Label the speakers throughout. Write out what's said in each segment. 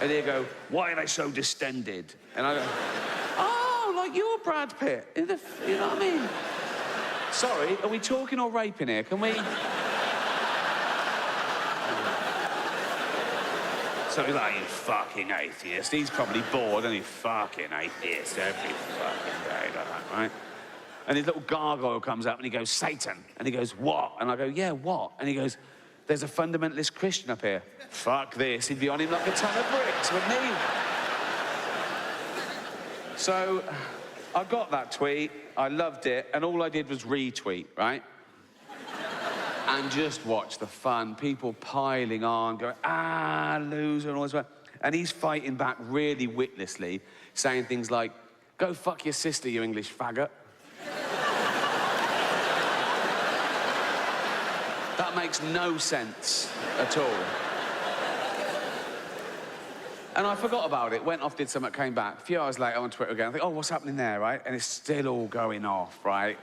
Speaker 1: And he'll go, why are they so distended? And I go, oh, like you're Brad Pitt. You know what I mean? Sorry, are we talking or raping here? Can we... So he's like, you fucking atheist. He's probably bored, and he's fucking atheist every fucking day like that, right? And his little gargoyle comes up and he goes, Satan. And he goes, what? And I go, yeah, what? And he goes, there's a fundamentalist Christian up here. Fuck this. He'd be on him like a ton of bricks, wouldn't he? So I got that tweet, I loved it, and all I did was retweet, right? And just watch the fun, people piling on, going, ah, loser, and all this. And he's fighting back really witlessly, saying things like, go fuck your sister, you English faggot. That makes no sense at all. And I forgot about it, went off, did something, came back. A few hours later on Twitter again, I think, oh, what's happening there, right? And it's still all going off, right?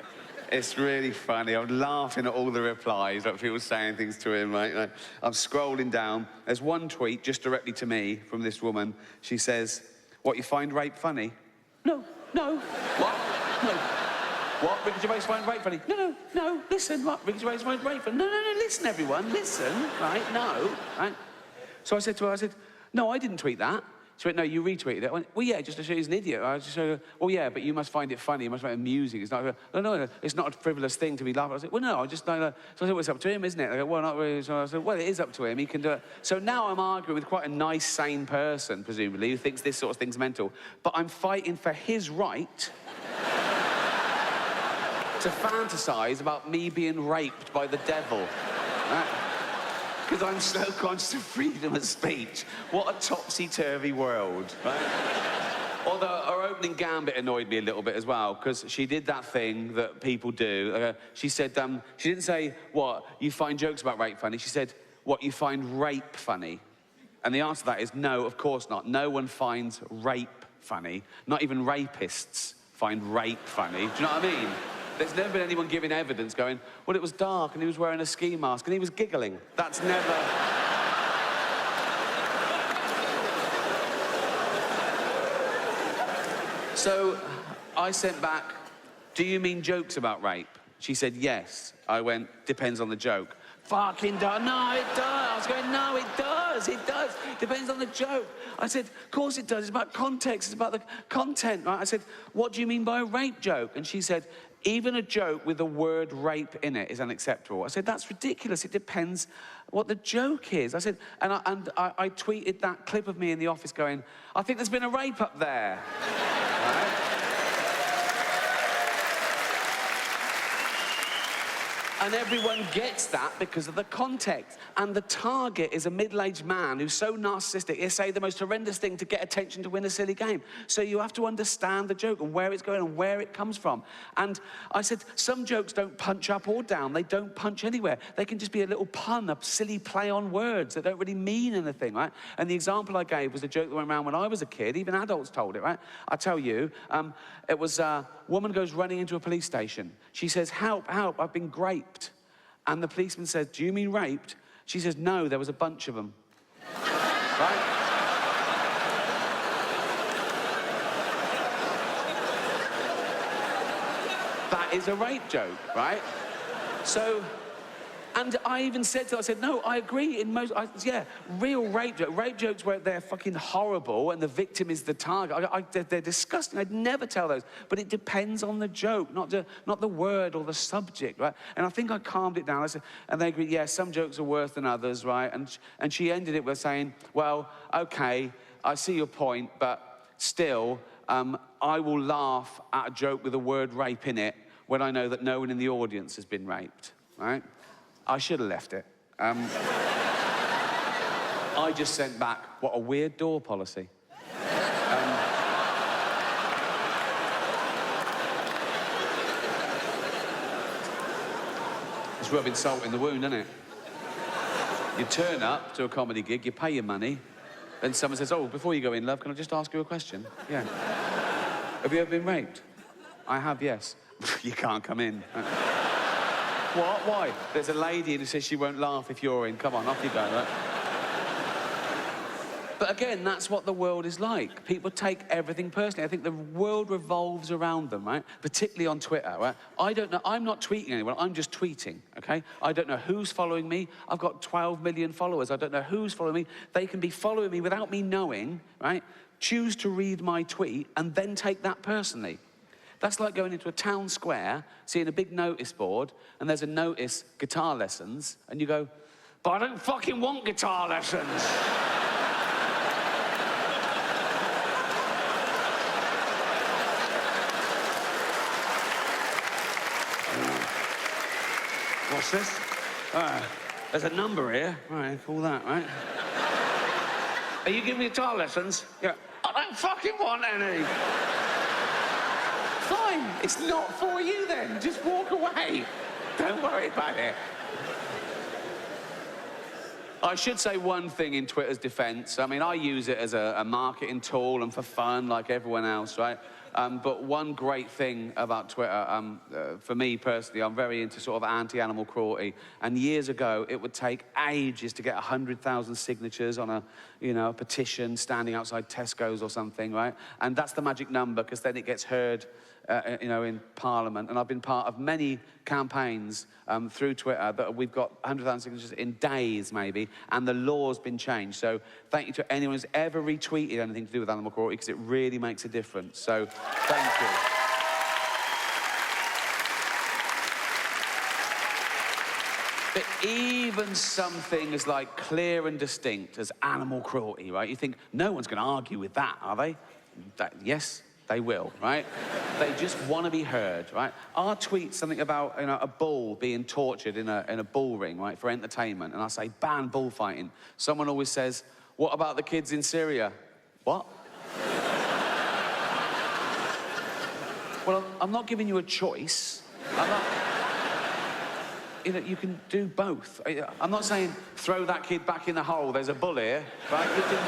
Speaker 1: It's really funny. I'm laughing at all the replies, like people saying things to him, right? Like, I'm scrolling down. There's one tweet just directly to me from this woman. She says, what, you find rape funny? No. What? No. What? Ricky Gervais find rape funny? No. Listen, what? Ricky Gervais find rape funny? No. Listen, everyone. Listen, right? No. Right? So I said to her, no, I didn't tweet that. She went, no, you retweeted it. I went, well, yeah, just to show you he's an idiot. I just showed her, well, yeah, but you must find it funny. You must find it amusing. It's not, no, it's not a frivolous thing to be laughing. I said, well, no, I just, so I said, well, it's up to him, isn't it? I go, well, not really. So I said, well, it is up to him. He can do it. So now I'm arguing with quite a nice, sane person, presumably, who thinks this sort of thing's mental. But I'm fighting for his right to fantasize about me being raped by the devil. Right? Because I'm so conscious of freedom of speech. What a topsy-turvy world, right? Although her opening gambit annoyed me a little bit as well, because she did that thing that people do. She said, she didn't say, what, you find jokes about rape funny? She said, what, you find rape funny? And the answer to that is no, of course not. No one finds rape funny. Not even rapists find rape funny. Do you know what I mean? There's never been anyone giving evidence going, well, it was dark and he was wearing a ski mask and he was giggling. That's never... So I sent back, do you mean jokes about rape? She said, yes. I went, depends on the joke. Fucking does. No, it does. I was going, no, it does. It does. Depends on the joke. I said, of course it does. It's about context. It's about the content, right? I said, what do you mean by a rape joke? And she said, even a joke with the word rape in it is unacceptable. I said, that's ridiculous. It depends what the joke is. I said, and I tweeted that clip of me in the office going, I think there's been a rape up there. Right? And everyone gets that because of the context. And the target is a middle-aged man who's so narcissistic, he'll say the most horrendous thing to get attention to win a silly game. So you have to understand the joke and where it's going and where it comes from. And I said, some jokes don't punch up or down. They don't punch anywhere. They can just be a little pun, a silly play on words that don't really mean anything, right? And the example I gave was a joke that went around when I was a kid. Even adults told it, right? I tell you, it was a woman goes running into a police station. She says, help, help, I've been raped. And the policeman says, do you mean raped? She says, no, there was a bunch of them. Right? That is a rape joke, right? So, and I even said to her, I said, no, I agree in most, yeah, real rape jokes. Rape jokes where they're fucking horrible and the victim is the target. They're disgusting. I'd never tell those. But it depends on the joke, not the word or the subject, right? And I think I calmed it down. I said, and they agreed, yeah, some jokes are worse than others, right? And she ended it with saying, well, okay, I see your point, but still, I will laugh at a joke with the word rape in it when I know that no one in the audience has been raped, right? I should have left it. I just sent back, what a weird door policy. It's rubbing salt in the wound, isn't it? You turn up to a comedy gig, you pay your money, then someone says, oh, before you go in, love, can I just ask you a question? Yeah. Have you ever been raped? I have, yes. You can't come in. What? Why? There's a lady who says she won't laugh if you're in. Come on, off you go, right? But again, that's what the world is like. People take everything personally. I think the world revolves around them, right? Particularly on Twitter, right? I don't know, I'm not tweeting anyone, I'm just tweeting, okay? I don't know who's following me. I've got 12 million followers. I don't know who's following me. They can be following me without me knowing, right? Choose to read my tweet and then take that personally. That's like going into a town square, seeing a big notice board, and there's a notice, guitar lessons, and you go, but I don't fucking want guitar lessons. What's this? There's a number here. All right, call that, right? Are you giving me guitar lessons? Yeah. I don't fucking want any. Fine, it's not for you then. Just walk away. Don't worry about it. I should say one thing in Twitter's defense. I mean, I use it as a marketing tool and for fun like everyone else, right? But one great thing about Twitter, for me personally, I'm very into sort of anti-animal cruelty. And years ago, it would take ages to get 100,000 signatures on a petition standing outside Tesco's or something, right? And that's the magic number, because then it gets heard, in Parliament. And I've been part of many campaigns through Twitter that we've got 100,000 signatures in days, maybe, and the law's been changed. So thank you to anyone who's ever retweeted anything to do with animal cruelty, because it really makes a difference. So thank you. But even something as like clear and distinct as animal cruelty, right? You think no one's going to argue with that, are they? Yes, they will, right? They just want to be heard, right? I'll tweet something about a bull being tortured in a bull ring, right, for entertainment, and I say ban bullfighting. Someone always says, what about the kids in Syria? What? Well, I'm not giving you a choice. I'm not... you can do both. I'm not saying throw that kid back in the hole, there's a bull here, right? You can...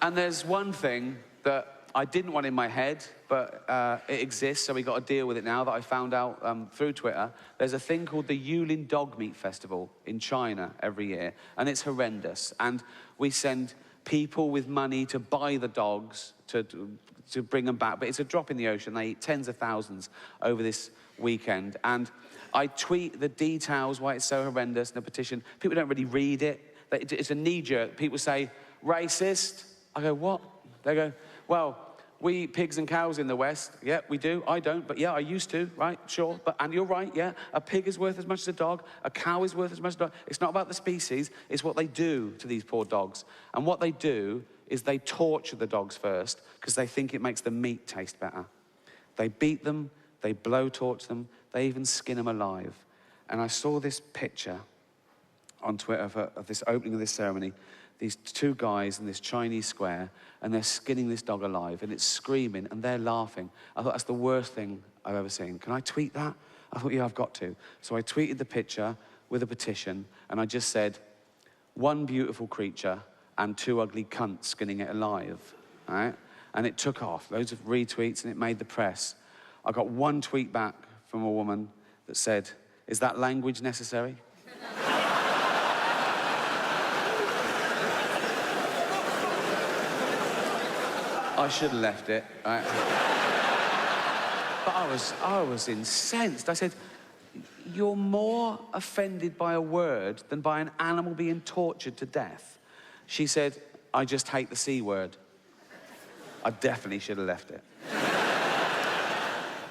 Speaker 1: And there's one thing that I didn't want in my head, but it exists, so we got to deal with it now, that I found out through Twitter. There's a thing called the Yulin Dog Meat Festival in China every year, and it's horrendous. And we send people with money to buy the dogs to bring them back, but it's a drop in the ocean. They eat tens of thousands over this weekend. And I tweet the details why it's so horrendous in the petition. People don't really read it. It's a knee-jerk. People say, racist. I go, what? They go, well, we eat pigs and cows in the West. Yeah, we do. I don't, but yeah, I used to, right? Sure. And you're right, yeah. A pig is worth as much as a dog. A cow is worth as much as a dog. It's not about the species. It's what they do to these poor dogs. And what they do is they torture the dogs first because they think it makes the meat taste better. They beat them. They blowtorch them. They even skin them alive. And I saw this picture on Twitter of this opening of this ceremony. These two guys in this Chinese square, and they're skinning this dog alive, and it's screaming, and they're laughing. I thought, that's the worst thing I've ever seen. Can I tweet that? I thought, yeah, I've got to. So I tweeted the picture with a petition, and I just said, one beautiful creature and two ugly cunts skinning it alive, right? And it took off, loads of retweets, and it made the press. I got one tweet back from a woman that said, is that language necessary? I should have left it, right? But I was incensed. I said, you're more offended by a word than by an animal being tortured to death. She said, I just hate the C word. I definitely should have left it.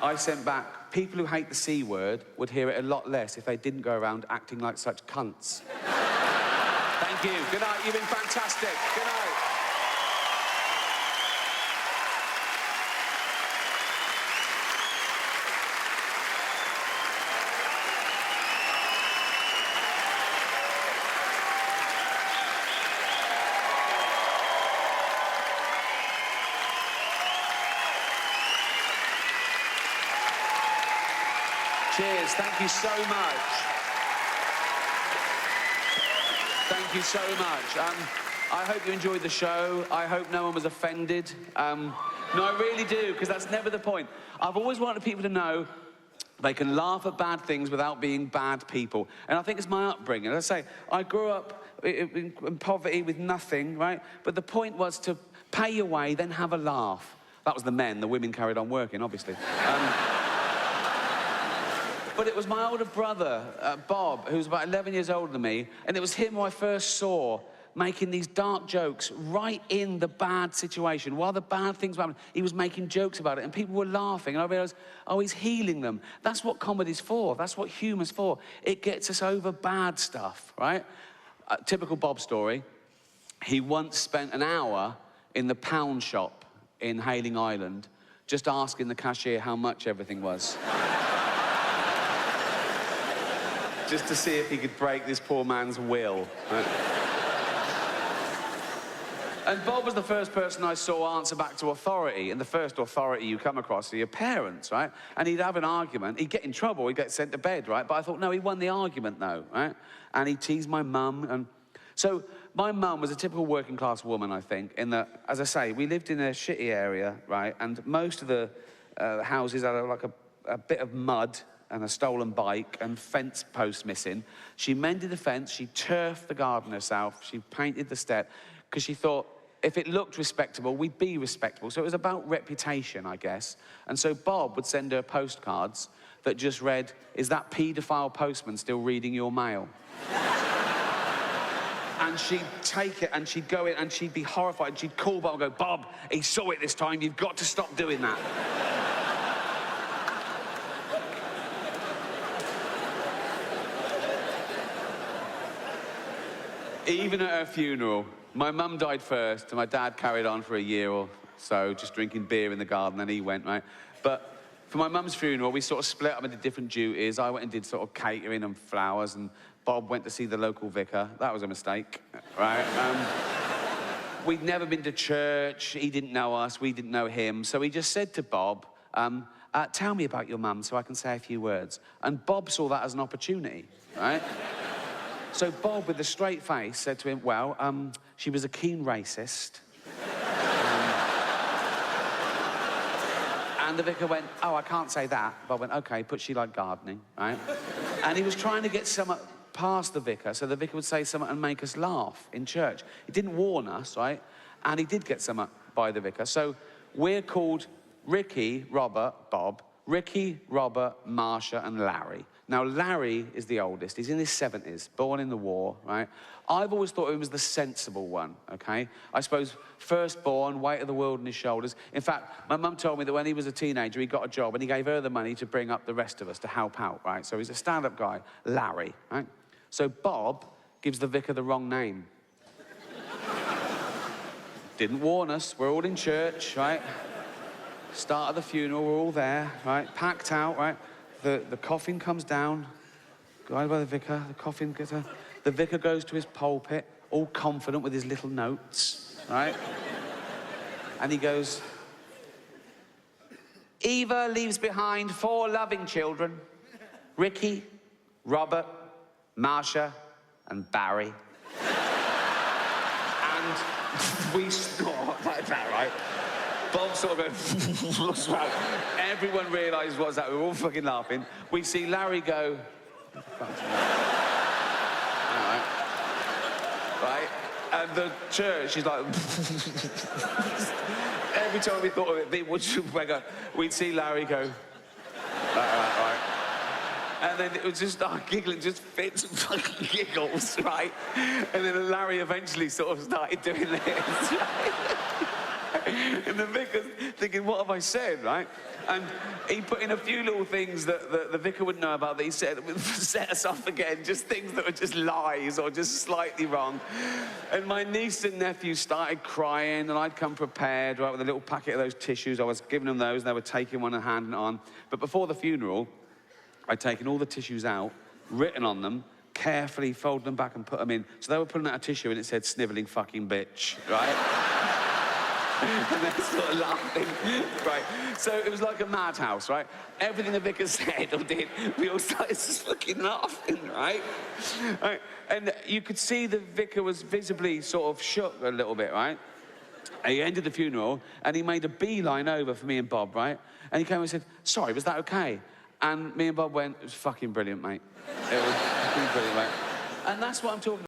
Speaker 1: I sent back, people who hate the C word would hear it a lot less if they didn't go around acting like such cunts. Thank you. Good night. You've been fantastic. Good night. Cheers, thank you so much. Thank you so much. I hope you enjoyed the show. I hope no one was offended. No, I really do, because that's never the point. I've always wanted people to know they can laugh at bad things without being bad people. And I think it's my upbringing. As I say, I grew up in poverty with nothing, right? But the point was to pay your way, then have a laugh. That was the men. The women carried on working, obviously. But it was my older brother, Bob, who was about 11 years older than me, and it was him who I first saw making these dark jokes right in the bad situation. While the bad things were happening, he was making jokes about it, and people were laughing, and I realised, oh, he's healing them. That's what comedy's for. That's what humour's for. It gets us over bad stuff, right? Typical Bob story. He once spent an hour in the pound shop in Hayling Island just asking the cashier how much everything was. Just to see if he could break this poor man's will. Right? And Bob was the first person I saw answer back to authority, and the first authority you come across are your parents, right? And he'd have an argument, he'd get in trouble, he'd get sent to bed, right? But I thought, no, he won the argument, though, right? And he teased my mum, and... So my mum was a typical working-class woman, I think, in that, as I say, we lived in a shitty area, right? And most of the houses had, like, a bit of mud and a stolen bike and fence posts missing. She mended the fence, she turfed the garden herself, she painted the step, because she thought, if it looked respectable, we'd be respectable. So it was about reputation, I guess. And so Bob would send her postcards that just read, "Is that paedophile postman still reading your mail?" And she'd take it and she'd go in and she'd be horrified and she'd call Bob and go, "Bob, he saw it this time, you've got to stop doing that." Even at her funeral, my mum died first, and my dad carried on for a year or so, just drinking beer in the garden, and he went, right? But for my mum's funeral, we sort of split up into different duties. I went and did sort of catering and flowers, and Bob went to see the local vicar. That was a mistake, right? We'd never been to church. He didn't know us. We didn't know him. So he just said to Bob, "Tell me about your mum so I can say a few words." And Bob saw that as an opportunity, right? So Bob, with a straight face, said to him, "Well, she was a keen racist." And the vicar went, "Oh, I can't say that." Bob went, "OK, but she liked gardening," right? And he was trying to get something past the vicar, so the vicar would say something and make us laugh in church. He didn't warn us, right? And he did get something by the vicar. So we're called Ricky, Robert, Bob, Ricky, Robert, Marsha, and Larry. Now, Larry is the oldest. He's in his 70s, born in the war, right? I've always thought he was the sensible one, OK? I suppose firstborn, weight of the world on his shoulders. In fact, my mum told me that when he was a teenager, he got a job and he gave her the money to bring up the rest of us to help out, right? So he's a stand-up guy, Larry, right? So Bob gives the vicar the wrong name. Didn't warn us. We're all in church, right? Start of the funeral, we're all there, right? Packed out, right? The coffin comes down, guided by the vicar, the coffin gets out. The vicar goes to his pulpit, all confident with his little notes, right? And he goes, "Eva leaves behind 4 loving children, Ricky, Robert, Marsha, and Barry." And we snort like that, right? Bob sort of looks around. Everyone realised what's that. We were all fucking laughing. We see Larry go... Right? And the church is like... Every time we thought of it, people would go... We'd see Larry go... Right. And then it would just start giggling, just fits and fucking giggles, right? And then Larry eventually sort of started doing this, right? And the vicar's thinking, what have I said, right? And he put in a few little things that the vicar wouldn't know about that he said would set us off again, just things that were just lies or just slightly wrong. And my niece and nephew started crying, and I'd come prepared, right, with a little packet of those tissues. I was giving them those, and they were taking one and handing it on. But before the funeral, I'd taken all the tissues out, written on them, carefully folded them back and put them in. So they were pulling out a tissue and it said, "Snivelling fucking bitch," right? And they're sort of laughing, right? So it was like a madhouse, right? Everything the vicar said or did, we all started just fucking laughing, right? And you could see the vicar was visibly sort of shook a little bit, right? And he ended the funeral and he made a beeline over for me and Bob, right? And he came and said, "Sorry, was that okay?" And me and Bob went, "It was fucking brilliant, mate. It was fucking brilliant, mate." And that's what I'm talking about.